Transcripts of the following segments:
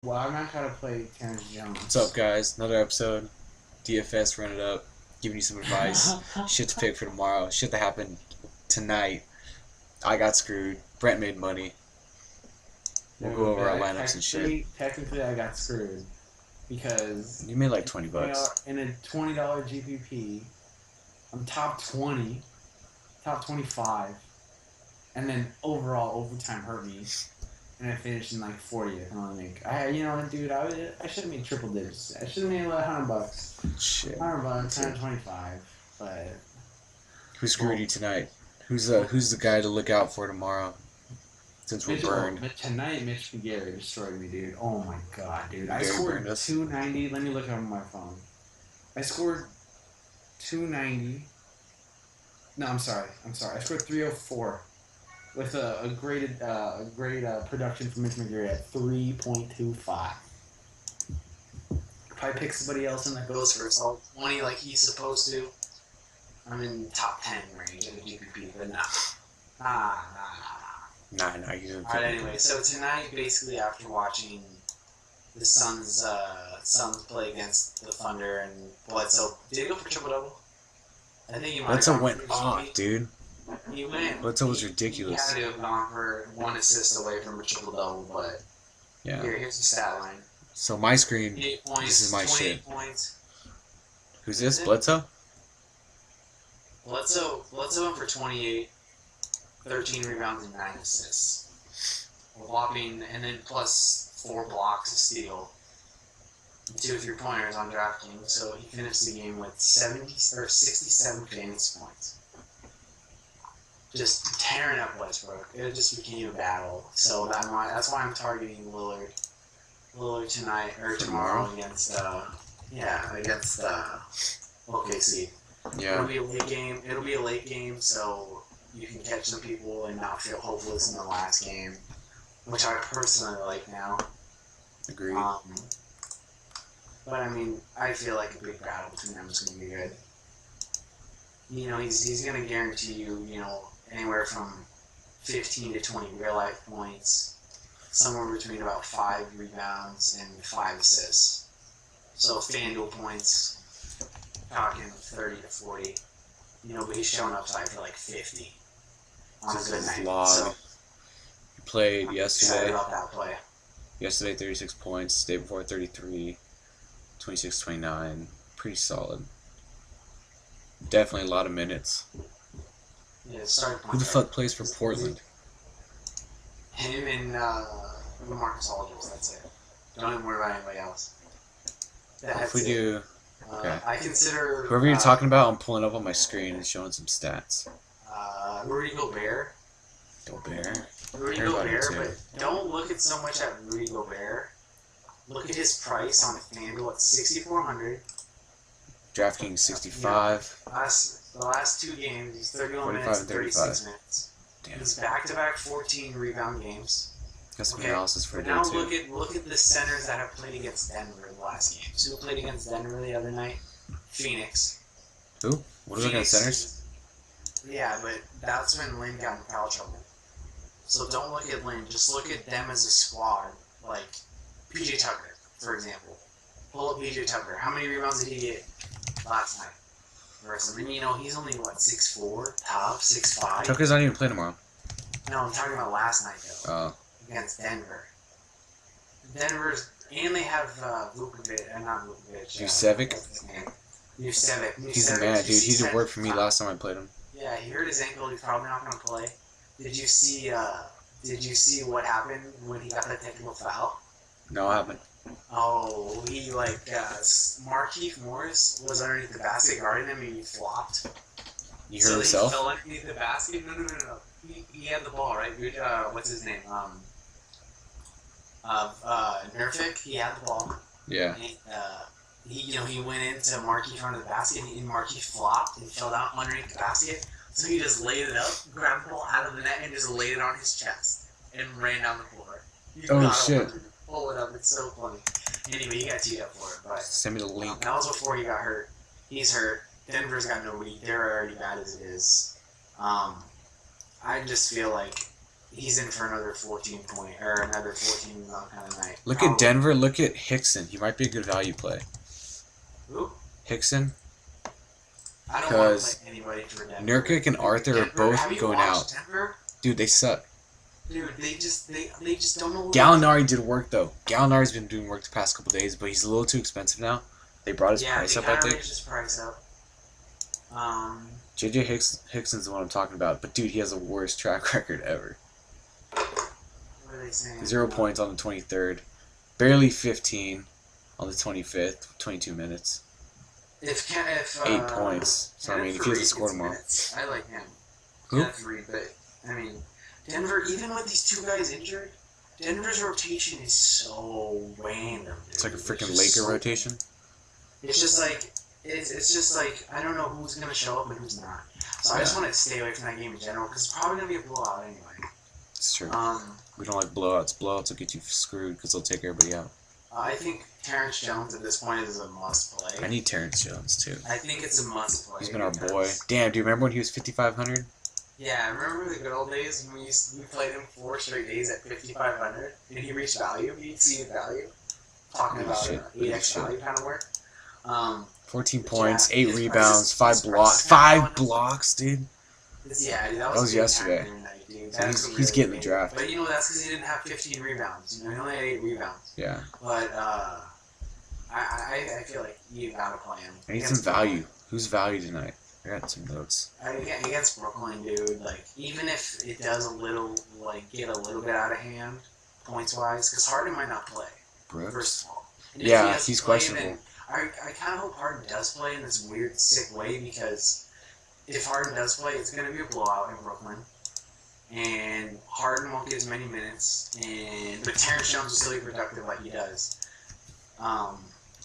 Well, I'm not gonna play Terrence Jones. What's up, guys? Another episode. DFS run it up. Giving you some advice. Shit to pick for tomorrow. Shit that happened tonight. I got screwed. Brent made money. We'll go over our lineups and shit. Technically, I got screwed because You made like $20. in a $20 GPP, I'm top 20, top 25, and then overall overtime hurt me, and I finished in like 40th. And I'm like, dude, I should have made triple digits. I should have made like $100. Shit. $100, 125, but. Who screwed you tonight? Who's the guy to look out for tomorrow? Since we're burned. But tonight, Mitch McGarry destroyed me, dude. Oh my god, dude. I scored 290. Let me look on my phone. I scored 290. No, I'm sorry. I scored 304 with a great production from Mitch McGarry at 3.25. If I pick somebody else and that goes for assault 20 like he's supposed to, I'm in top 10 range in the GPP, but nah. Nah, you didn't. Alright, anyway, so tonight, basically, after watching the Suns play against the Thunder and Bledsoe, did he go for triple-double? I think he might have Bledsoe went off, dude. He went. Bledsoe was ridiculous. He had to have gone for one assist away from a triple-double, but yeah. Here's the stat line. So my screen, 8 points, this is my shit. Points. Who's this, Bledsoe? Bledsoe went for 28. 13 rebounds and 9 assists. Whopping, and then plus 4 blocks, a steal, 2 3-pointers on Draftking. So he finished the game with 67 fantasy points. Just tearing up Westbrook. It just became a battle. So that's why I'm targeting Lillard. Lillard tonight or tomorrow against OKC. Yeah. It'll be a late game. So you can catch some people and not feel hopeless in the last game, which I personally like now. Agreed. But I mean, I feel like a big battle between them is going to be good. He's going to guarantee you, anywhere from 15 to 20 real life points, somewhere between about 5 rebounds and 5 assists. So Fanduel points, talking 30 to 40. But he's showing upside for like 50. On a good night. So, he played yesterday. About that play. Yesterday, 36 points. Day before, 33. 26, 29. Pretty solid. Definitely a lot of minutes. Yeah, who the fuck plays for Portland? Him and Marcus Aldridge, that's it. Don't even worry about anybody else. If we do... Okay. I consider... Whoever you're talking about, I'm pulling up on my screen and showing some stats. Rudy Gobert. Rudy Gobert, but don't look at so much at Rudy Gobert. Look at his price on FanDuel at 6,400. Draftking 65. The last 2 games, he's 31 minutes and 36 minutes. Damn. He's back-to-back 14 rebound games. Got some analysis for now too. look at the centers that have played against Denver in the last game. So who played against Denver the other night? Phoenix. Who? What are we looking at centers? Yeah, but that's when Lynn got in foul trouble. So don't look at Lynn. Just look at them as a squad. Like PJ Tucker, for example. Pull up PJ Tucker. How many rebounds did he get last night? Versus, he's only, 6'4", top, 6'5". Tucker's not even playing tomorrow. No, I'm talking about last night, though. Oh. Against Denver. And they have Vukovic, not Vukovic. Jusevic? Jusevic. He's a man, dude. He did work for me last time I played him. Yeah, he hurt his ankle. He's probably not going to play. Did you see what happened when he got that technical foul? No, I haven't. Oh, he Markieff Morris was underneath the basket guarding him and he flopped. You heard himself? He fell underneath the basket? No. He had the ball, right? What's his name? Nurkic, he had the ball. Yeah. And, he went into Markieff under the basket and Markieff flopped and fell down underneath the basket. So he just laid it up, grabbed the ball out of the net and just laid it on his chest and ran down the floor. Shit. Pull it up, it's so funny. Anyway, he got teed up for it, but send me the link. That was before he got hurt. He's hurt. Denver's got nobody. They're already bad as it is. I just feel like he's in for another 14 rebound kind of night. Look at Denver. Look at Hickson. He might be a good value play. Who? Hickson. I don't want to play anybody for Denver. Nurkic and Arthur are both going out. Denver? Dude, they suck. Dude, they just don't know. Gallinari did work though. Gallinari's been doing work the past couple days, but he's a little too expensive now. They brought his price up, I think. Raised his price up. JJ Hickson's the one I'm talking about, but dude, he has the worst track record ever. What are they saying? 0 points on the 23rd, barely 15 on the 25th, 22 minutes. If 8 points. So I mean, if he doesn't score tomorrow, I like him. Who? Yeah, 3, but I mean, Denver. Even with these 2 guys injured, Denver's rotation is so random. Dude. It's like a freaking Laker rotation. It's just like I don't know who's gonna show up and who's not. So I just want to stay away from that game in general because it's probably gonna be a blowout anyway. It's true. We don't like blowouts. Blowouts will get you screwed because they'll take everybody out. I think Terrence Jones at this point is a must play. I need Terrence Jones too. I think it's a must play. He's been our boy. Damn, do you remember when he was 5,500? Yeah, I remember the good old days when we played him 4 straight days at 5,500 and he reached value. He exceeded value. Talking about 8x value kind of work. 14 points, 8 rebounds, 5 blocks. 5 blocks, dude. Yeah, that was yesterday. So he's getting the draft. But that's because he didn't have 15 rebounds. He only had 8 rebounds. Yeah. But I feel like you gotta play him. I need some value. Who's value tonight? I got some notes. Against Brooklyn, dude. Like, even if it does get a little bit out of hand, points wise, because Harden might not play. Brooks? First of all. Yeah, he's questionable. I kind of hope Harden does play in this weird, sick way because if Harden does play, it's going to be a blowout in Brooklyn. And Harden won't get as many minutes, but Terrence Jones will still be productive like he does.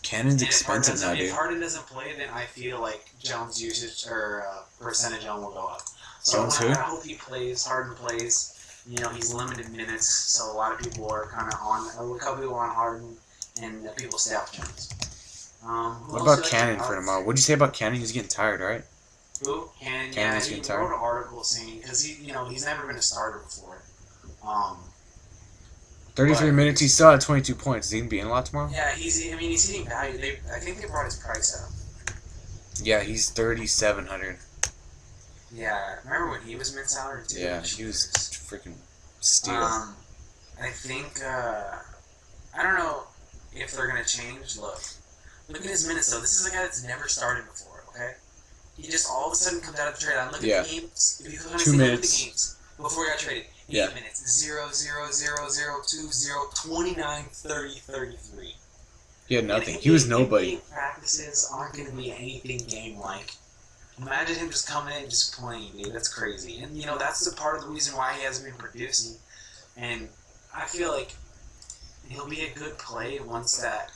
Cannon's expensive now, dude. If Harden doesn't play, then I feel like Jones' usage or percentage on will go up. So Jones who? I hope he plays. Harden plays. He's limited minutes, so a lot of people are kind of on. A couple people are on Harden, and people stay off Jones. What about Cannon for tomorrow? What'd you say about Cannon? He's getting tired, right? Who? Cannon. Cannon's He getting tired. wrote an article saying because he's never been a starter before. 33 minutes. He's still at 22 points. Is he gonna be in a lot tomorrow? Yeah, he's hitting value. I think they brought his price up. Yeah, he's 3,700. Yeah, remember when he was mid-salary too? Yeah, he was freaking steal. I think I don't know if they're gonna change. Look at his minutes though. This is a guy that's never started before. Okay, he just all of a sudden comes out of the trade. Look at the games. If you click on 2 minutes. The games before he got traded. 8 minutes. 0, 0, 0, 0, 2, 0, 29, 30, 33. He had nothing. He was nobody. Practices aren't going to be anything game-like. Imagine him just coming in and just playing, dude. That's crazy. And, that's the part of the reason why he hasn't been producing. And I feel like he'll be a good play once that,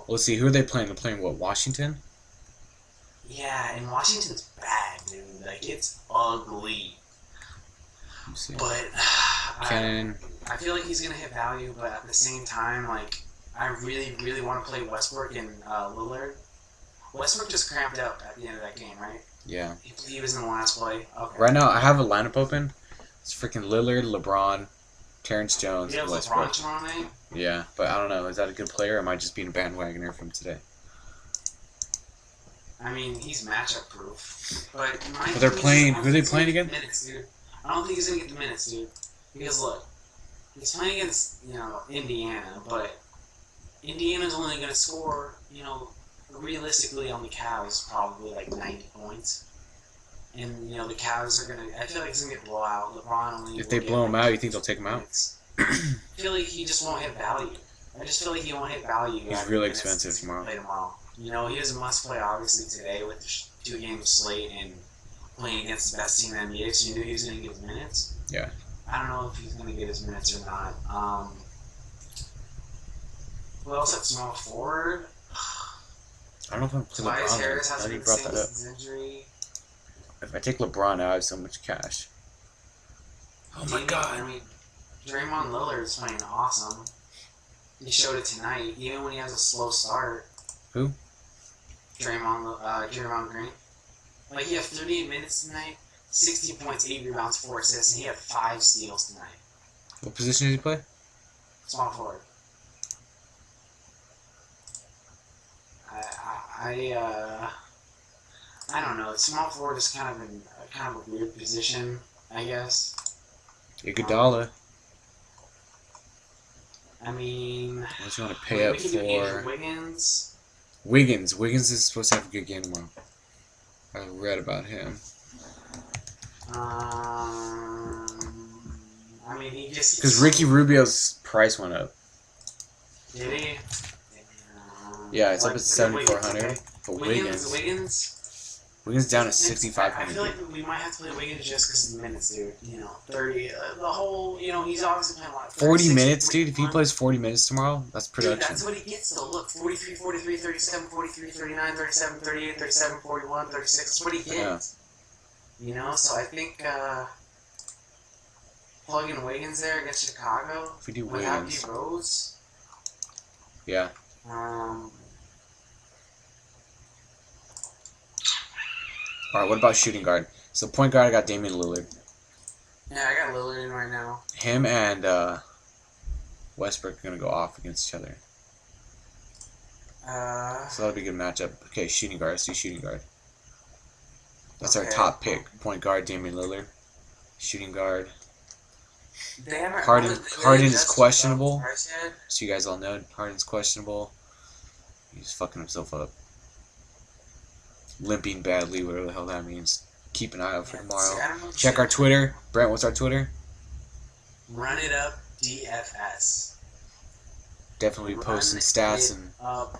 Let's see. Who are they playing? They're playing, what, Washington? Yeah, and Washington's bad, dude. Like, it's ugly. But I feel like he's going to hit value, but at the same time, like, I really, really want to play Westbrook and Lillard. Westbrook just cramped up at the end of that game, right? Yeah. He was in the last play. Okay. Right now, I have a lineup open. It's freaking Lillard, LeBron, Terrence Jones, you have Westbrook. LeBron tomorrow night? Yeah, but I don't know. Is that a good player, or am I just being a bandwagoner from today? I mean, he's matchup proof. But they're playing. Who are they playing again? Minutes, dude. I don't think he's gonna get the minutes, dude. Because look, he's playing against Indiana, but Indiana's only gonna score realistically on the Cavs probably like 90 points. And the Cavs are gonna. I feel like it's gonna get blowout. LeBron only. If they blow him out, you think they'll take him out? I feel like he just won't hit value. I just feel like he won't hit value. He's really expensive tomorrow. Play tomorrow. He is a must play obviously today with the 2-game slate and playing against the best team in the NBA. So you knew he was gonna get his minutes. Yeah. I don't know if he's gonna get his minutes or not. Who else at small forward? I don't know if I'm playing Tobias LeBron. Harris I has already been brought that up. injury. If I take LeBron out, I have so much cash. Oh my god. I mean, Draymond Lillard is playing awesome. He showed it tonight, even when he has a slow start. Who? Draymond Green. Like, he had 38 minutes tonight, 60 points, 8 rebounds, 4 assists, and he had 5 steals tonight. What position did he play? Small forward. I don't know. Small forward is kind of a weird position, I guess. Iguodala. I mean, What you want to pay up we can do Andrew for? Wiggins. Wiggins is supposed to have a good game tomorrow. I read about him. I mean, he just Because Ricky Rubio's price went up. Did he? Yeah, it's up at 7,400. But Wiggins down at 6,500. I feel like we might have to play Wiggins just because of the minutes, dude. 30. The whole, he's obviously playing a lot. 40 minutes, dude. If he plays 40 minutes tomorrow, that's production. Dude, that's what he gets, though. Look, 43, 43, 37, 43, 39, 37, 38, 37, 41, 36. That's what he gets. Yeah. So I think plugging Wiggins there against Chicago. If we do without Wiggins. D Rose. Yeah. Alright, what about shooting guard? So point guard, I got Damian Lillard. Yeah, I got Lillard in right now. Him and Westbrook are going to go off against each other. So that'll be a good matchup. Okay, shooting guard. Let's do shooting guard. That's our top pick. Point guard, Damian Lillard. Shooting guard. Harden is questionable. So you guys all know Harden's questionable. He's fucking himself up. Limping badly, whatever the hell that means. Keep an eye out for tomorrow. Check our Twitter. Brent, what's our Twitter? Run it up DFS. Definitely posting stats and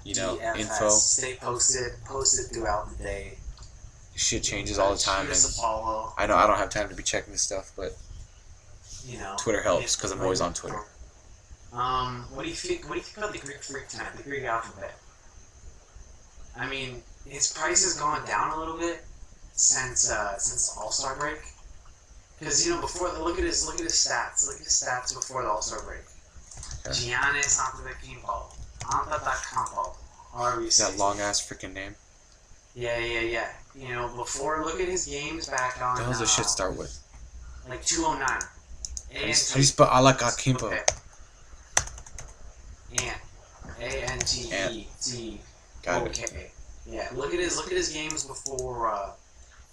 DFS. info. Stay posted. Post it throughout the day. Shit changes all the time, Give us a follow. I know I don't have time to be checking this stuff, but Twitter helps because I'm always on Twitter. What do you think about the Greek Freak tonight? The Greek alphabet. I mean, his price has gone down a little bit since the All-Star break. Because before, look at his stats. Look at his stats before the All-Star break. Giannis Antetokounmpo. That long ass freaking name. Yeah. Before, look at his games back on. What the hell's this shit start with? Like 209. How do you spell Alakakimpo? Antetokounmpo. Got it. Yeah, look at his games before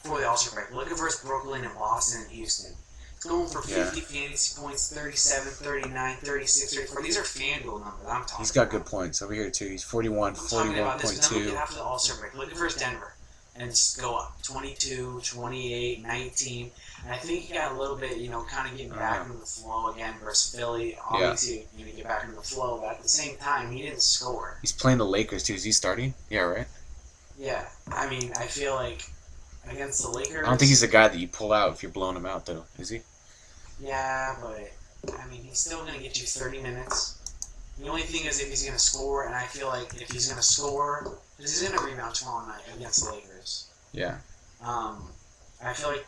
the All-Star break. Look at versus Brooklyn and Boston and Houston. It's going for 50 fantasy points, 37, 39, 36, 34. These are Fanduel numbers I'm talking He's got about. good points over here too. He's 41, 41.2. After the All-Star break, look at versus Denver. And just go up 22, 28, 19. And I think he got a little bit, kind of getting back into the flow again versus Philly. Obviously, get back into the flow, but at the same time, he didn't score. He's playing the Lakers too. Is he starting? Yeah, right? Yeah. I mean, I feel like against the Lakers. I don't think he's the guy that you pull out if you're blowing him out, though. Is he? Yeah, but I mean, he's still going to get you 30 minutes. The only thing is if he's going to score, and I feel like if he's going to score, because he's going to rebound tomorrow night against the Lakers. Yeah. I feel like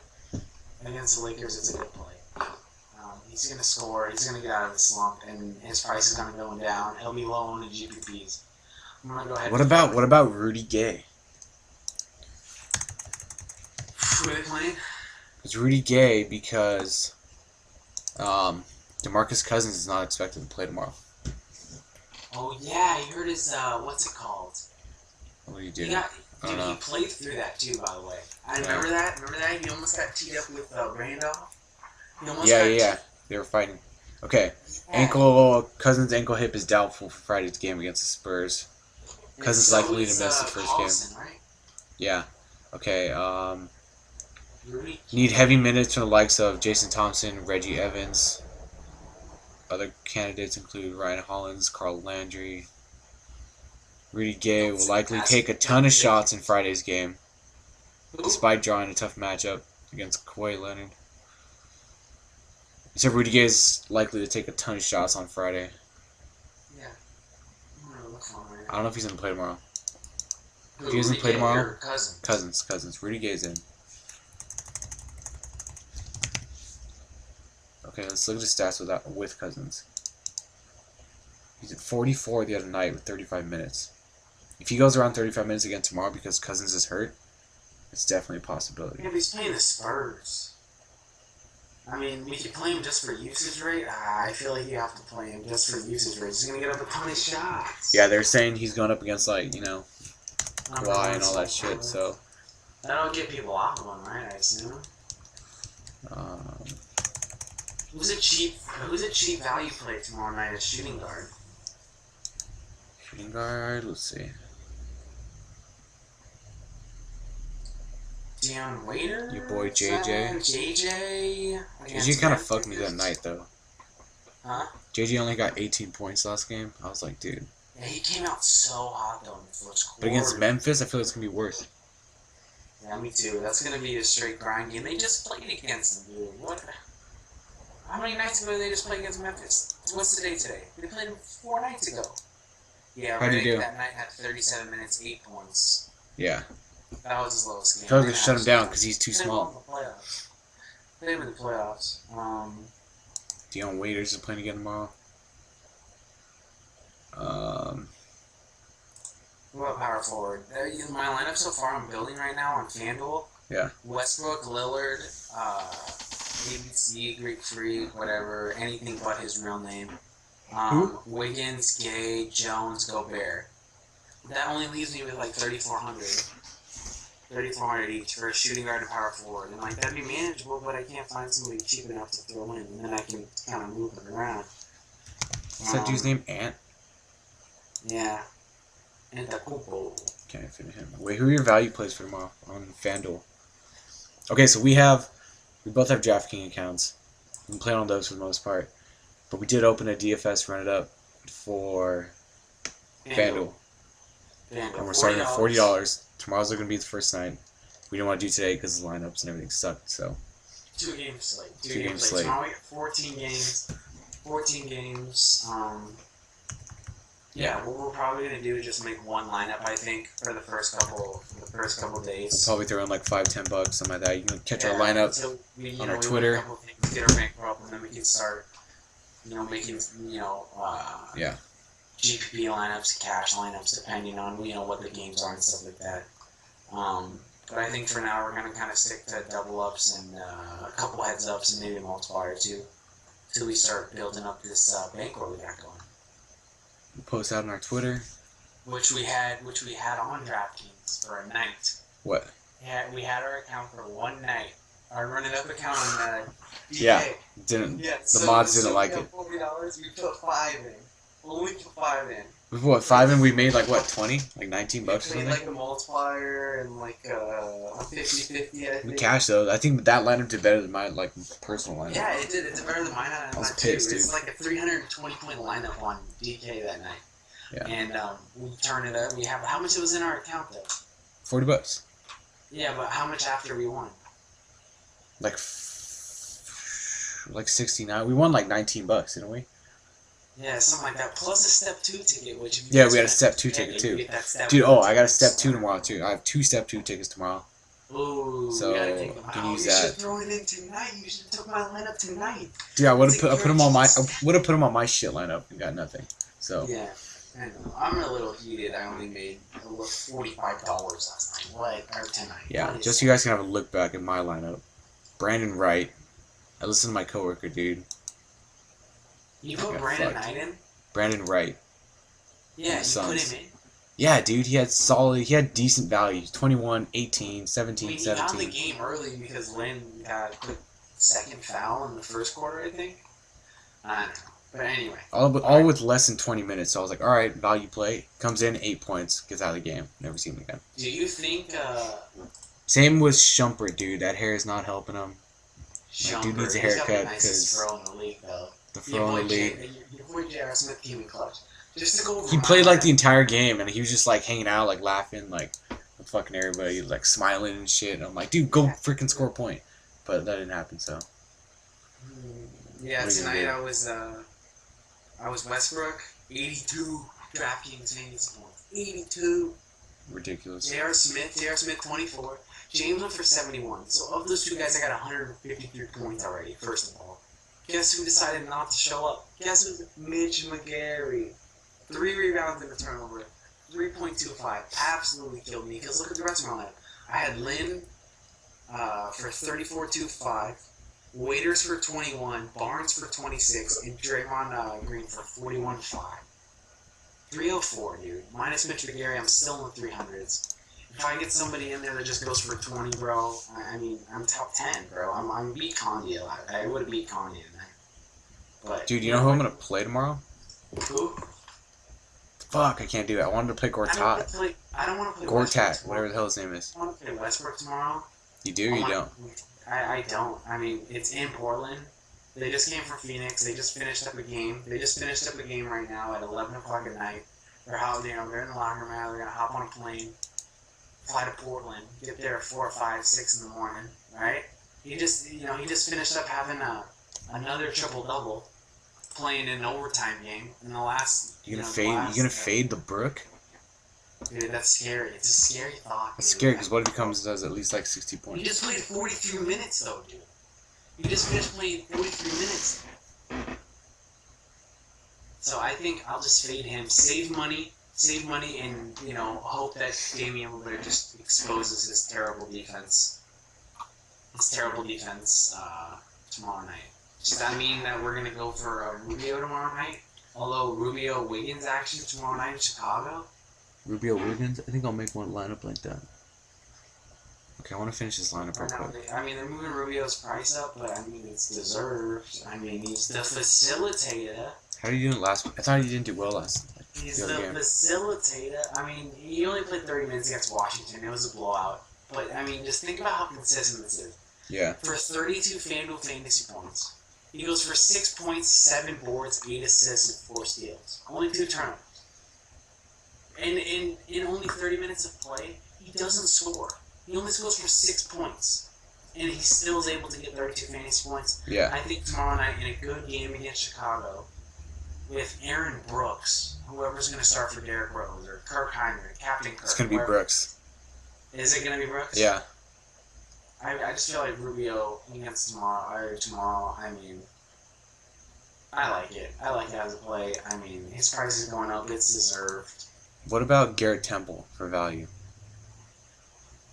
against the Lakers, it's a good play. He's going to score. He's going to get out of the slump, and his price is going to go down. He'll be low on the GPPs. I'm going to go ahead. What about Rudy Gay? Who are they playing? It's Rudy Gay because DeMarcus Cousins is not expected to play tomorrow. Oh yeah, you heard his what's it called? What do you do? He played through that too, by the way. I remember that. Remember that? He almost got teed up with Randolph. Yeah. They were fighting. Okay. Yeah. Cousins' ankle hip is doubtful for Friday's game against the Spurs. Cousins likely to miss the first Collison, game. Right? Yeah. Okay. Need heavy minutes from the likes of Jason Thompson, Reggie Evans. Other candidates include Ryan Hollins, Carl Landry. Rudy Gay will likely take a ton of shots in Friday's game, despite drawing a tough matchup against Kawhi Leonard. So Rudy Gay is likely to take a ton of shots on Friday. Yeah. I don't know if he's going to play tomorrow. If he doesn't play tomorrow, Cousins. Rudy Gay's in. Okay, let's look at his stats with Cousins. He's at 44 the other night with 35 minutes. If he goes around 35 minutes again tomorrow because Cousins is hurt, it's definitely a possibility. Yeah, but he's playing the Spurs. I mean, we could play him just for usage rate. I feel like you have to play him just for usage rate. He's going to get up a ton of shots. Yeah, they're saying he's going up against, like, you know, Kawhi and all that shit, so. That'll get people off of him, right, I assume? Who's a cheap value play tomorrow night at shooting guard? Shooting guard, let's see. Deion Waiter? Your boy JJ. JJ. JJ kind of fucked me that night, though. Huh? JJ only got 18 points last game. I was like, dude. Yeah, he came out so hot, though, in the first quarter. But against Memphis, I feel it's going to be worse. Yeah, me too. That's going to be a straight grind game. They just played against them, dude. What? How many nights ago did they just play against Memphis? What's the day today? They played them 4 nights ago. Yeah, How'd he do? That night had 37 minutes, 8 points. Yeah. That was his lowest game. I feel like they shut him down because he's too small. Play him in the playoffs. Deion Waiters is playing again tomorrow. What about power forward? My lineup so far I'm building right now on Fanduel. Yeah. Westbrook, Lillard, ABC, Greek Freak, whatever, anything but his real name. Wiggins, Gay, Jones, Gobert. That only leaves me with like 3,400. 3,400 each for a shooting guard and power forward. And like that'd be manageable, but I can't find somebody cheap enough to throw in, and then I can kind of move it around. What's that dude's name? Ant? Yeah. Antetokounmpo. Can't fit him. Wait, who are your value plays for tomorrow on FanDuel? Okay, so we both have Draftking accounts. We can play on those for the most part. But we did open a DFS run it up for FanDuel. And we're starting at $40. Tomorrow's going to be the first night. We didn't want to do today because the lineups and everything sucked, so. 2 games slate. Two games slate. Tomorrow we get 14 games. 14 games. Yeah, what we're probably going to do is just make one lineup, I think, for the first couple days. Probably throw in like $5-10, something like that. You can catch our lineup on our we Twitter. Get our rank up, and then we can start, making, GPP lineups, cash lineups, depending on, what the games are and stuff like that. But I think for now we're going to kind of stick to double ups and a couple heads ups and maybe a multiplier too, till we start building up this bankroll we got going. We'll post out on our Twitter. Which we had on DraftKings for a night. What? Yeah, we had our account for one night. Our running up account on DK. Yeah, the mods didn't like it. $40, we put 5 in. Only put 5 in. We put 5 in, we made like what, 20? Like $19 or something? We made like a multiplier and like a 50-50, I think. We cashed though. I think that lineup did better than my like personal lineup. Yeah, it did. It did better than mine. I was pissed, dude. It's like a 320-point lineup on DK that night. Yeah. And we turned it up. We have how much it was in our account though? $40. Yeah, but how much after we won? Like 69. We won like $19, didn't we? Yeah, something like that. Plus a step 2 ticket, which we had a step 2 ticket too. Dude, I got a step 2 tomorrow too. I have 2 step 2 tickets tomorrow. Ooh, so we gotta take them can out. use You that. should throw it in tonight. You should have took my lineup tonight. Dude, I would have put them on my shit lineup and got nothing. So yeah, I know. I'm a little heated. I only made $45 last night. What? Or tonight. Yeah, just so you guys can have a look back at my lineup. Brandon Wright. I listened to my coworker, dude. You put Brandon Knight in? Brandon Wright. Yeah, you put him in. Yeah, dude, he had decent value. 21, 18, 17, he 17. got in the game early because Lynn got a quick second foul in the first quarter, I think. I don't know. But anyway. All with less than 20 minutes. So I was like, all right, value play. Comes in, 8 points, gets out of the game. Never seen him again. Do you think... Same with Shumpert, dude. That hair is not helping him. Shumpert, dude needs a haircut because throw in the league, though. The throw in the league. Your boy J.R. Smith came in clutch. Just to go over he played like the entire game, and he was just like hanging out, like laughing, like with fucking everybody, like smiling and shit. And I'm like, dude, go freaking score a point. But that didn't happen, so. Yeah, tonight I was Westbrook, 82 DraftKings fantasy points. 82. Ridiculous. J.R. Smith, 24. James went for 71. So of those two guys, I got 153 points already, first of all. Guess who decided not to show up? Guess who's Mitch McGarry. 3 rebounds and a turnover. 3.25. Absolutely killed me. Because look at the rest of my lineup. I had Lynn for 34.25. Waiters for 21, Barnes for 26, and Draymond Green for 41.5. 304, dude. Minus Mitch McGarry, I'm still in the 300s. If I get somebody in there that just goes for 20, bro, I mean, I'm top 10, bro. I'm beat Condi a lot. I would have beat Condi in there. But Dude, you know who I'm gonna play tomorrow? who? Fuck, I can't do it. I wanted to play Gortat. I don't want to play Gortat, whatever the hell his name is. I want to play Westbrook tomorrow. You do or you don't? I don't. I mean, it's in Portland. They just came from Phoenix. They just finished up a game. They just finished up a game right now at 11 o'clock at night. They're they're in the locker room now. They're gonna hop on a plane, fly to Portland, get there at 4, 5, 6 in the morning. Right? He just finished up having another triple double, playing in an overtime game in the last. You gonna fade the Brook? Dude, that's scary. It's a scary thought. That's scary because what if he does at least like 60 points? He just played 43 minutes though, dude. He just finished playing 43 minutes. So I think I'll just fade him, save money, and hope that Damian Lillard just exposes his terrible defense. Tomorrow night. Does that mean that we're gonna go for Rubio tomorrow night? Although Rubio Wiggins action tomorrow night in Chicago. Rubio Wiggins? I think I'll make one lineup like that. Okay, I want to finish this lineup real quick. I mean, they're moving Rubio's price up, but I mean, it's deserved. I mean, he's the facilitator. How did you do last? I thought he didn't do well last. He's the facilitator. I mean, he only played 30 minutes against Washington. It was a blowout. But I mean, just think about how consistent this is. Yeah. For 32 Fanduel fantasy points, he goes for 6 points, 7 boards, 8 assists, and 4 steals. Only 2 turnovers. And in only 30 minutes of play, he doesn't score. He only scores for 6 points. And he still is able to get 32 fantasy points. Yeah. I think tomorrow night in a good game against Chicago, with Aaron Brooks, whoever's going to start for Derrick Rose, or Kirk Heinrich, Captain Kirk. It's going to be Brooks. Is it going to be Brooks? Yeah. I just feel like Rubio against tomorrow, I mean, I like it. I like it as a play. I mean, his price is going up. It's deserved. What about Garrett Temple for value?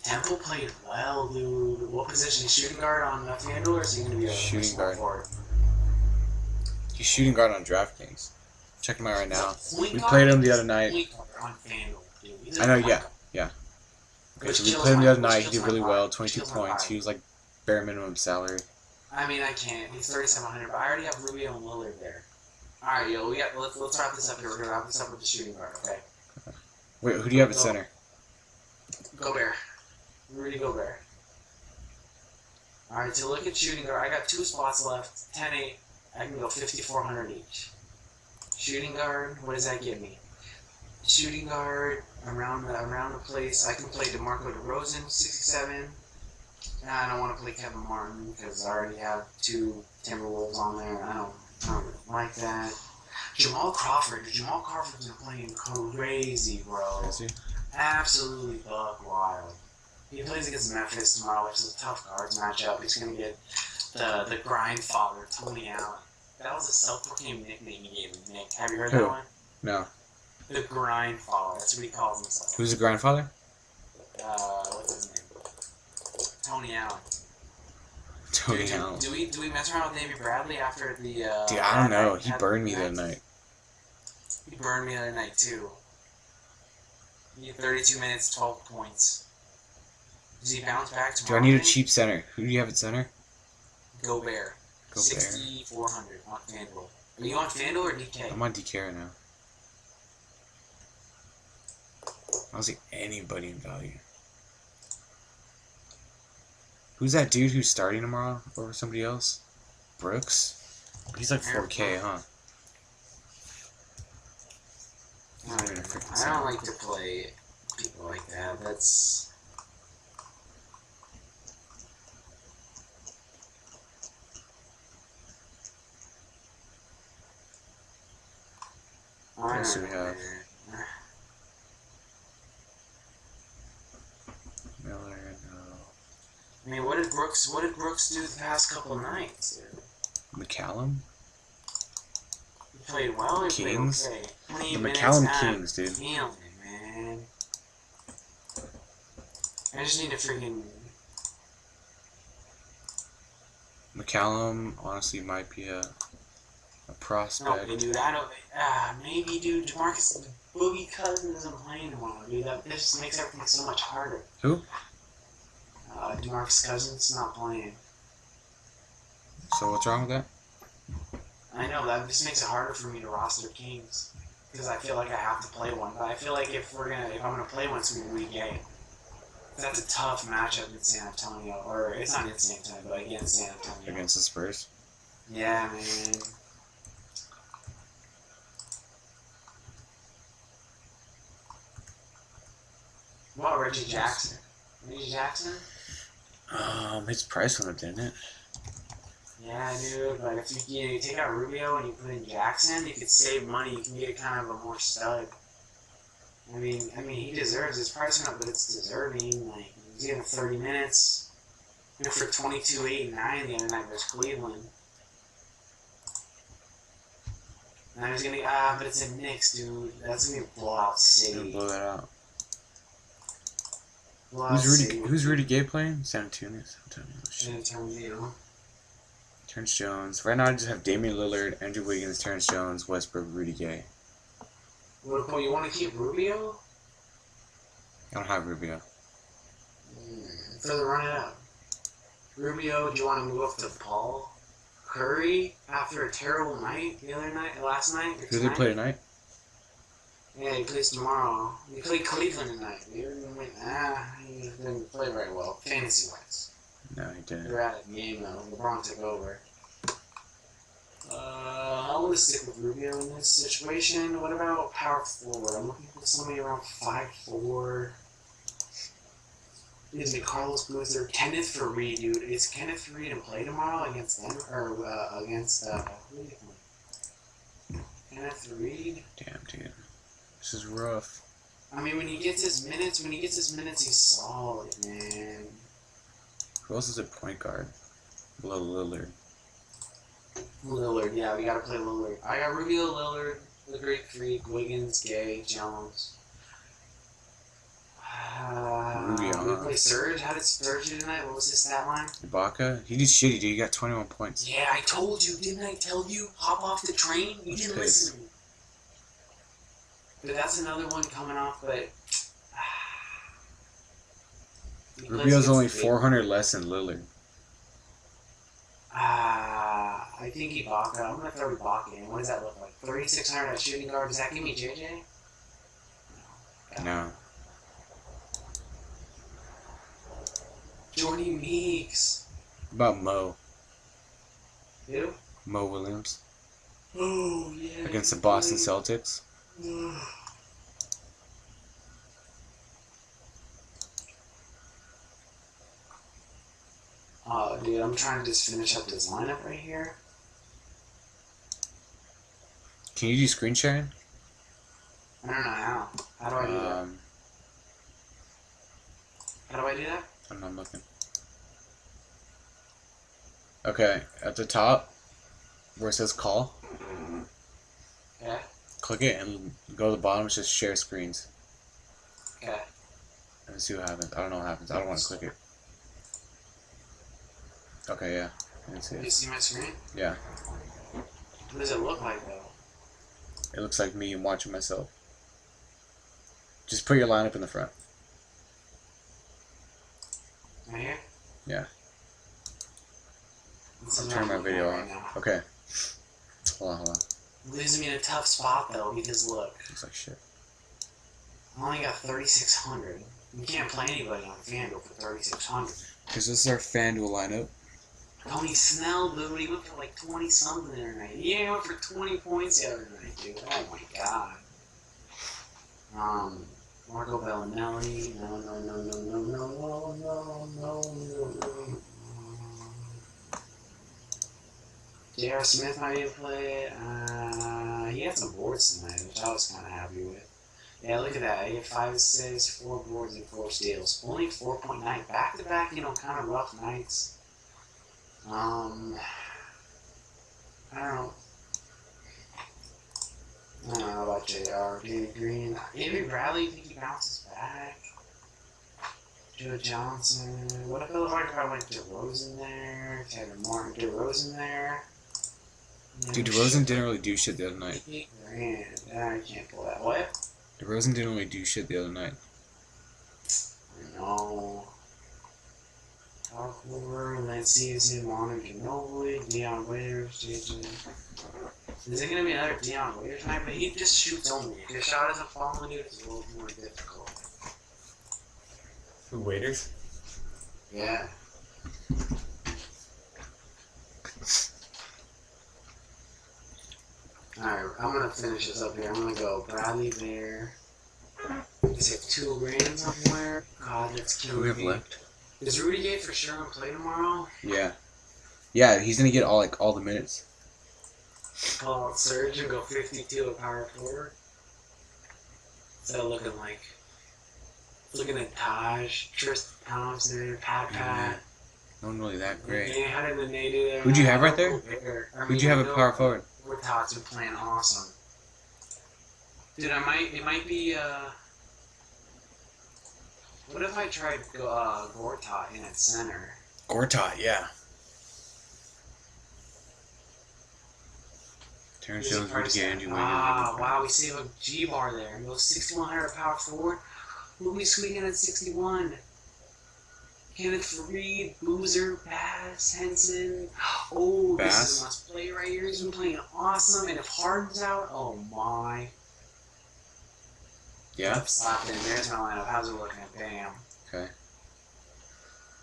Temple played well, dude. What position? Is shooting guard on Fanduel, or is he going to be a shooting guard forward? He's shooting guard on Draftking. Check him out right now. We guard played him the other night. On Fanduel, dude. I know, yeah. Okay, so we played him the other night. He did really well, 22 points. He was like bare minimum salary. I mean, I can't. He's 3,700, but I already have Rubio and Lillard there. All right, yo, let's wrap this up here. We're gonna wrap this up with the shooting guard, okay? Wait, who do you have at center? Gobert. Rudy Gobert. All right, to look at shooting guard, I got 2 spots left. 10-8. I can go 5,400 each. Shooting guard. What does that give me? Shooting guard around the place. I can play DeMarco DeRozan, 67. I don't want to play Kevin Martin because I already have 2 Timberwolves on there. I don't like that. Jamal Crawford. Jamal Crawford's been playing crazy, bro. Is he? Absolutely buck wild. He plays against Memphis tomorrow, which is a tough guards matchup. He's going to get the grind father, Tony Allen. That was a self-proclaimed nickname he gave him, Nick. Have you heard that one? No. The grind father. That's what he calls himself. Who's the grandfather? What's his name? Tony Allen. Tony Allen. Do we mess around with Avery Bradley after the? Dude, I don't know. He burned me the other night. He burned me the other night too. He had 32 minutes, 12 points. Does he bounce back tomorrow? Do I need a cheap center? Who do you have at center? Gobert. 6,400 on Fanduel. Are you on Fanduel or DK? I'm on DK right now. I don't see anybody in value. Who's that dude who's starting tomorrow over somebody else? Brooks? He's like 4K, huh? I don't like to play people like that. That's... What else do we have? Miller, no. I mean, what did Brooks do the past couple of nights, dude? McCallum? He played well, he Kings? played okay. The McCallum Kings, dude. Feeling it, man. I just need to freaking... McCallum honestly might be a prospect. No, dude, I don't. Maybe, dude. Jamarcus Boogie Cousins isn't playing tomorrow, dude. This just makes everything so much harder. Who? Jamarcus Cousins not playing. So what's wrong with that? I know that just makes it harder for me to roster Kings because I feel like I have to play one. But I feel like if I'm gonna play one, it's gonna be Gay. That's a tough matchup in San Antonio, or it's not in San Antonio, but against San Antonio. Against the Spurs? Yeah, man. What about Reggie Jackson? Reggie Jackson? His price went up, didn't it? Yeah, dude. But if you take out Rubio and you put in Jackson, you could save money. You can get kind of a more stud. I mean, he deserves his price went up, but it's deserving. Like he's getting 30 minutes. You know, for 22, 8, and 9 the other night versus Cleveland. Now he's gonna but it's a Knicks, dude. That's gonna be a blowout city. Blow that out. Blowout Who's Rudy Gay playing? San Antonio. San Antonio. Terrence Jones. Right now I just have Damian Lillard, Andrew Wiggins, Terrence Jones, Westbrook, Rudy Gay. Well, you want to keep Rubio? I don't have Rubio. Further run it up. Rubio, do you want to move up to Paul? Curry, after a terrible night last night? Who do they play tonight? Yeah, he plays tomorrow. He played Cleveland tonight. He didn't play very well, fantasy-wise. No, he didn't. They're out of the game, though. LeBron took over. I want to stick with Rubio in this situation. What about power forward? I'm looking for somebody around 5'4". Is it Carlos Boozer? Kenneth Faried, dude. Is Kenneth Faried in play tomorrow against them? Or against, who do you think? Kenneth Faried? Damn, dude. This is rough. I mean, when he gets his minutes, he's solid, man. Who else is a point guard? Below Lillard. Lillard, yeah, we gotta play Lillard. I got Rubio, Lillard, the Greek Freak, Wiggins, Gay, Jones. We play Serge. How did Serge do tonight? What was his stat line? Ibaka? He did shitty, dude. He got 21 points. Yeah, I told you. Didn't I tell you? Hop off the train? You didn't listen to me. But that's another one coming off, but... Rubio's only 400 less than Lillard. I think Ibaka. I'm going to throw Ibaka in. What does that look like? 3,600 at shooting guard. Does that give me JJ? No. Jordy Meeks. What about Mo? Who? Mo Williams. Oh, yeah. Against the Boston Celtics. Oh, dude, I'm trying to just finish up this lineup right here. Can you do screen sharing? I don't know how. How do I do that? How do I do that? I'm looking. Okay, at the top, where it says call, Okay. click it and go to the bottom. It's just share screens. Okay. Let's see what happens. I don't know what happens. I don't want to click it. Okay, yeah. Let's see You it. see my screen? Yeah. What does it look like, though? It looks like me watching myself. Just put your lineup in the front. Right here? Yeah. This I'll is turn what my I'm video looking at on. right now. Okay. Hold on. Leaves me in a tough spot, though, because look. Looks like shit. I only got 3,600. You can't play anybody on Fanduel for 3,600. Because this is our Fanduel lineup. Tony Snell, dude, he went for like 20-something the other night. He went for 20 points the other night, dude. Oh my god. Marco Bellinelli. No. J.R. Smith might even play. He had some boards tonight, which I was kind of happy with. Yeah, look at that. He had 5 assists, 4 boards, and 4 steals. Only 4.9. Back-to-back, kind of rough nights. I don't know about JR. Danny Green. Avery Bradley, think he bounces back. Joe Johnson. What if I went DeRozan there? Kevin Martin, DeRozan there. Dude, DeRozan didn't really do shit the other night. $8,000. I can't pull that. What? DeRozan didn't really do shit the other night. No. Parkour, Lance Season, Mono Ginobili, Deion Waiters, JJ. Is it going to be another Deion Waiters night? But he just shoots only. If his shot isn't falling, it's a little more difficult. Who, Waiters? Yeah. Alright, I'm going to finish this up here. I'm going to go Bradley Bear. Is it $2,000 somewhere? God, that's killing me. Who we have left? Is Rudy Gay for sure going to play tomorrow? Yeah. Yeah, he's going to get all the minutes. Call out Surge and go 52 at power forward. So looking at Taj, Tristan Thompson, Pat. No one really that great. Yeah, how did they do that? Who'd you have right there? Who'd you have at power forward? Gortat's been playing awesome. Dude, it might be, what if I tried Gortat in at center? Gortat, yeah. Terrence Jones, Rudy Gay, Andrew Wiggins. Wow, we save a G-bar there. He goes 6,100 power forward. Who are we squeaking at 61? Kenneth Reed, Boozer, Bass, Henson. Oh, Bass. This is a must play right here. He's been playing awesome. And if Harden's out, oh my. Yeah? Slap in. There's my lineup. How's it looking? Bam. Okay.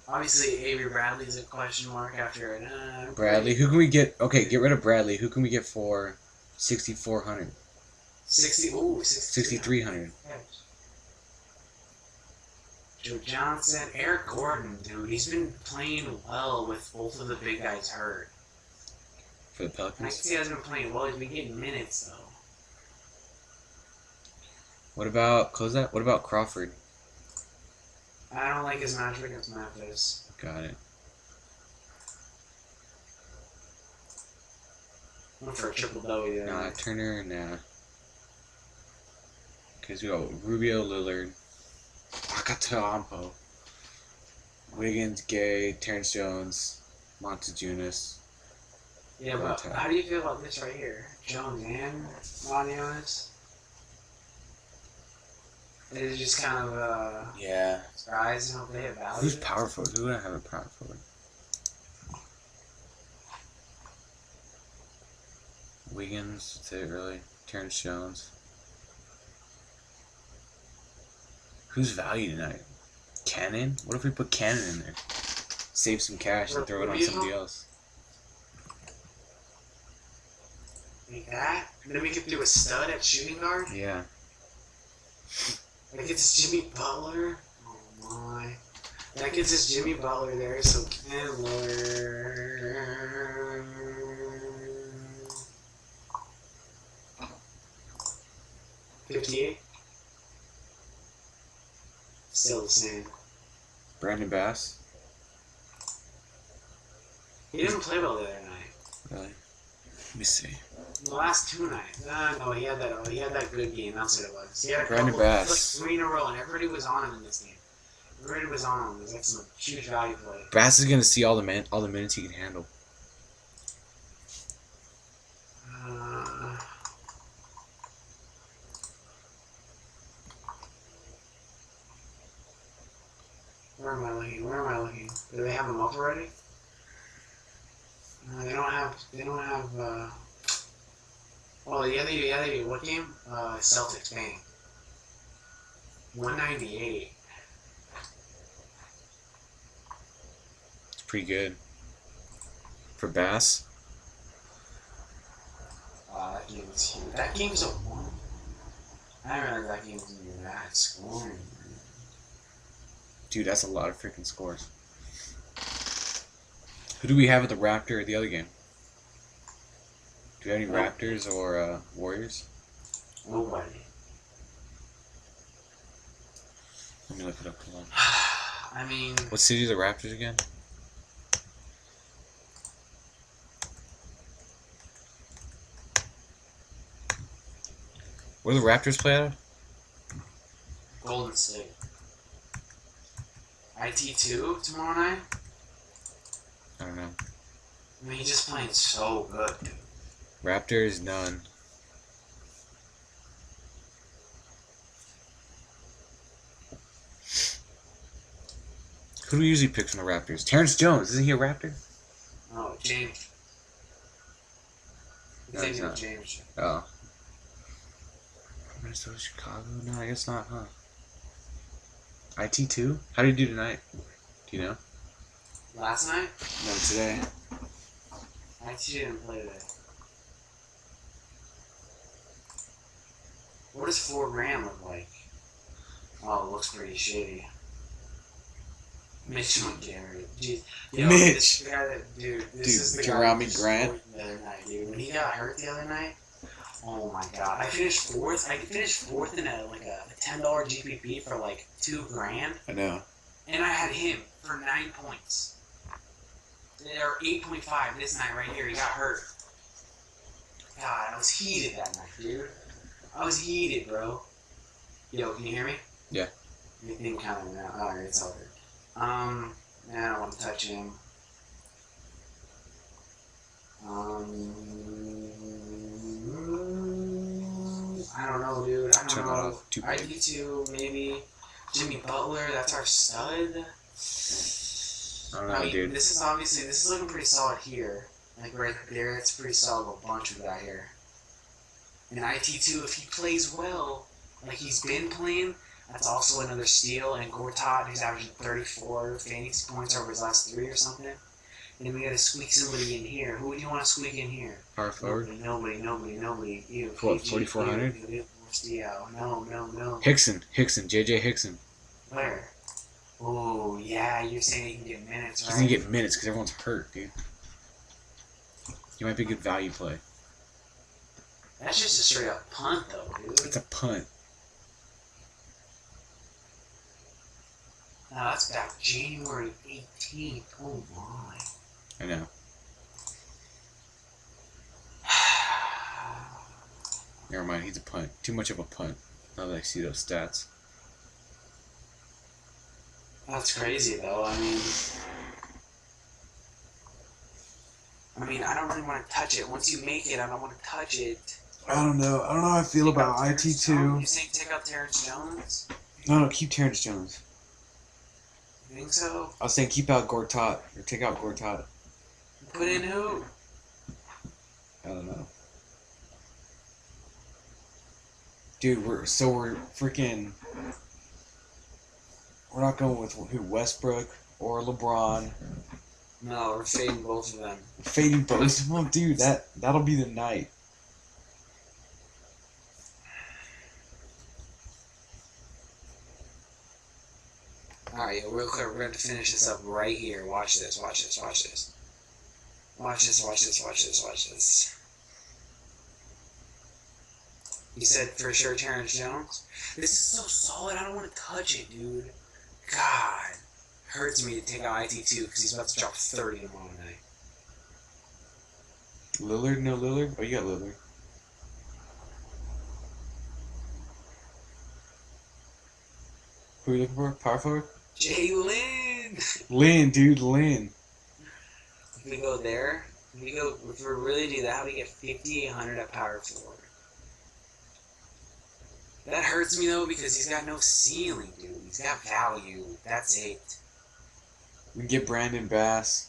Obviously, Avery Bradley's a question mark after it. Bradley, who can we get? Okay, get rid of Bradley. Who can we get for 6,400? 6,300. Joe Johnson, Eric Gordon, dude, he's been playing well with both of the big guys hurt. For the I can Pelicans? see he hasn't been playing well. He's been getting minutes though. What about Crawford? I don't like his matchup against Memphis. Got it. Went for a triple W. Nah, Turner, nah. Okay, so we got Rubio, Lillard, Akatampo, Wiggins, Gay, Terrence Jones, Montejunas. Yeah, but how do you feel about this right here? Jones and Montejunas? Is it just kind of Yeah. surprise and hope they have value? Who's power forward? Who would I have at power forward? Wiggins, that's it really. Terrence Jones. Who's value tonight? Cannon? What if we put Cannon in there? Save some cash and throw it on somebody else. Like that? And then we could do a stud at shooting guard? Yeah. That gets us Jimmy Butler. Oh my. That gets us Jimmy Butler there, so Kendler. 58. Still the same. Brandon Bass? He didn't play well the other night. Really? Let me see. The last two nights. No, he had that good game. That's what it was. He had a Brandon couple, Bass. like 3 in a row, and everybody was on him in this game. Everybody was on him. It was like some huge value play. Bass is gonna see all the minutes he can handle. Where am I looking? Do they have them up already? No, they don't have. Well, yeah, they do. What game? Celtics, bang. 198. It's pretty good. For Bass? That game was huge. That game's a 1. I didn't realize that game was even that scoring. Dude, that's a lot of freaking scores. Who do we have at the Raptor at the other game? Do we have any Raptors or Warriors? Nobody. Let me look it up. Hold on. I mean... What city are the Raptors again? Where do the Raptors play out of? Golden State. IT2 tomorrow night? I don't know. I mean, he's just playing so good, dude. Raptors, none. Who do we usually pick from the Raptors? Terrence Jones. Isn't he a Raptor? Oh, James. No, he's not. James. Oh. Minnesota, Chicago? No, I guess not, huh? IT2? How did he do tonight? Do you know? Last night? No, today. IT didn't play today. What does 4 grand look like? Oh, it looks pretty shitty. Mitch Montgomery. Mitch! This guy that, dude, this is the guy Jeremy that Grant. The other night, dude. When he got hurt the other night, oh my god. I finished 4th. I finished 4th in a $10 GPP for like 2 grand. I know. And I had him for 9 points. Or 8.5 this night right here. He got hurt. God, I was heated that night, dude. I was heated, bro. Yo, can you hear me? Yeah. You think kind of now. Alright, it's over. I don't want to touch him. I don't know, dude. I don't know. IT2, maybe. Jimmy Butler, that's our stud. I don't know, dude. This is looking pretty solid here. Like right there, it's pretty solid a bunch we got here. And IT2, if he plays well, like he's been playing, that's also another steal. And Gortat, who's averaging 34 fantasy points over his last 3 or something. And then we gotta squeak somebody in here. Who would you want to squeak in here? Power forward. Nobody. Ew. What, 4,400? No. Hickson, JJ Hickson. Where? Oh, yeah, you're saying he can get minutes, right? He's gonna get minutes because everyone's hurt, dude. He might be a good value play. That's just a straight up punt, though, dude. It's a punt. No, that's back January 18th. Oh, my. I know. Never mind, he's a punt. Too much of a punt. Now that I see those stats. That's crazy, though. I mean, I don't really want to touch it. Once you make it, I don't want to touch it. I don't know how I feel about IT2. You saying take out Terrence Jones? No, keep Terrence Jones. You think so? I was saying keep out Gortat, or take out Gortat. Put in who? I don't know. Dude, we're freaking... We're not going with who? Westbrook or LeBron. No, we're fading both of them. Fading both of them? Dude, that'll be the night. Alright, real quick, we're going to finish this up right here. Watch this. You said for sure Terrence Jones? This is so solid, I don't want to touch it, dude. God. Hurts me to take out IT2 because he's about to drop 30 tomorrow night. Lillard? No Lillard? Oh, you got Lillard. Who are you looking for? Power forward? Jalen! Lynn, dude, Lynn. If we go there, if we really do that, we get 5,800 at power forward. That hurts me though because he's got no ceiling, dude. He's got value. That's it. We can get Brandon Bass.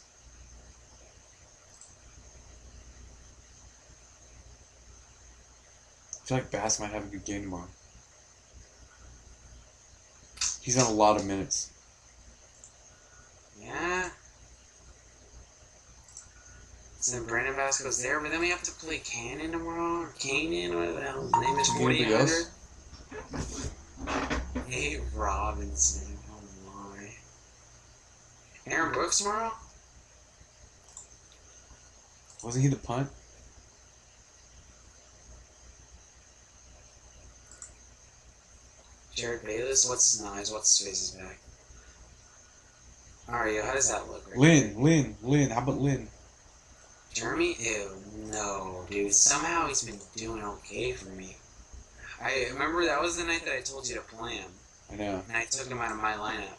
I feel like Bass might have a good game tomorrow. He's on a lot of minutes. Yeah. So then Brandon Bass goes there, but then we have to play Cannon tomorrow, or Kanan, whatever the hell his name is, 4,800. Hey, Robinson. Oh my. Aaron Brooks tomorrow? Wasn't he the punt? Jared Bayless? What's his face is back? Alright, how does that look? Lynn. How about Lynn? Jeremy? Ew, no, dude. Somehow he's been doing okay for me. I remember that was the night that I told you to play him. I know. And I took him out of my lineup.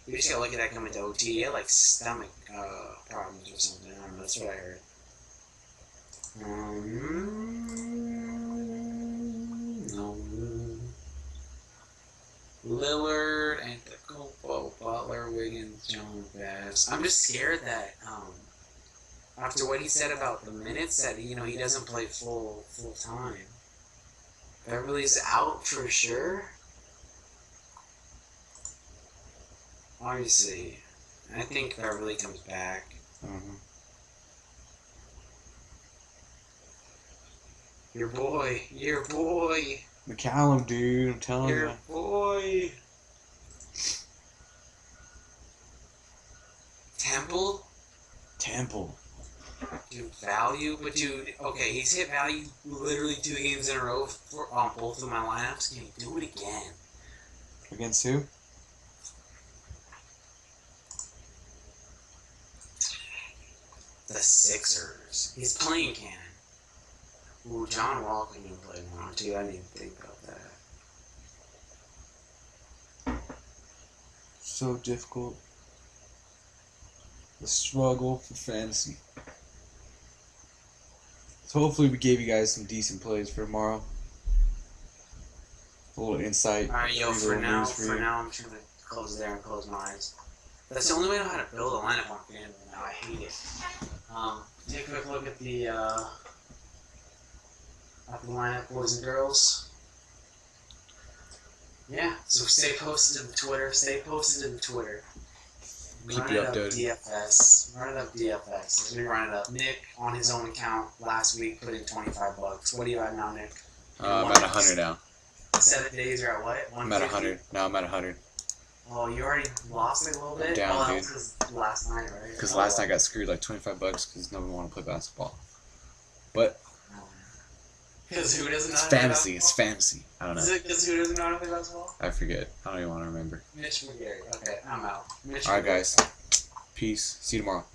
We just gotta look at that coming to OT. He had like stomach problems or something. I don't know. That's what I heard. No. Lillard, Antetokounmpo, Butler, Wiggins, Jones, Bass. I'm just scared that after what he said about the minutes, that he doesn't play full time. Beverly's out for sure. Obviously, I think Beverly comes back. Mm-hmm. Your boy. McCallum, dude, I'm telling Your you. boy. Temple. Dude, value, but dude, okay, he's hit value literally 2 games in a row on both of my lineups. Can he do it again? Against who? The Sixers. He's playing Cannon. Ooh, John Wall can even play one too. I didn't even think about that. So difficult. The struggle for fantasy. So hopefully we gave you guys some decent plays for tomorrow. A little insight. Alright, yo, for now, I'm trying to close there and close my eyes. That's the only way I know how to build a lineup on Fanduel now. I hate it. Take a quick look at the lineup, boys and girls. Yeah, so stay posted to the Twitter. Keep you updated. Run it up DFS. He's been running up. Nick, on his own account, last week put in $25. What are you at now, Nick? I'm at 100 now. 7 days are at what? I'm at 100. No, I'm at 100. Oh, you already lost it a little bit? I'm down, dude. Because last night, right? Because last night I got screwed like $25 because nobody wanted to play basketball. But because who doesn't know it's how to play fantasy. basketball? It's fantasy. I don't know. Is it because who doesn't know how to play basketball? I forget. I don't even want to remember. Mitch McGarry. Okay, I'm out. Alright, guys. Peace. See you tomorrow.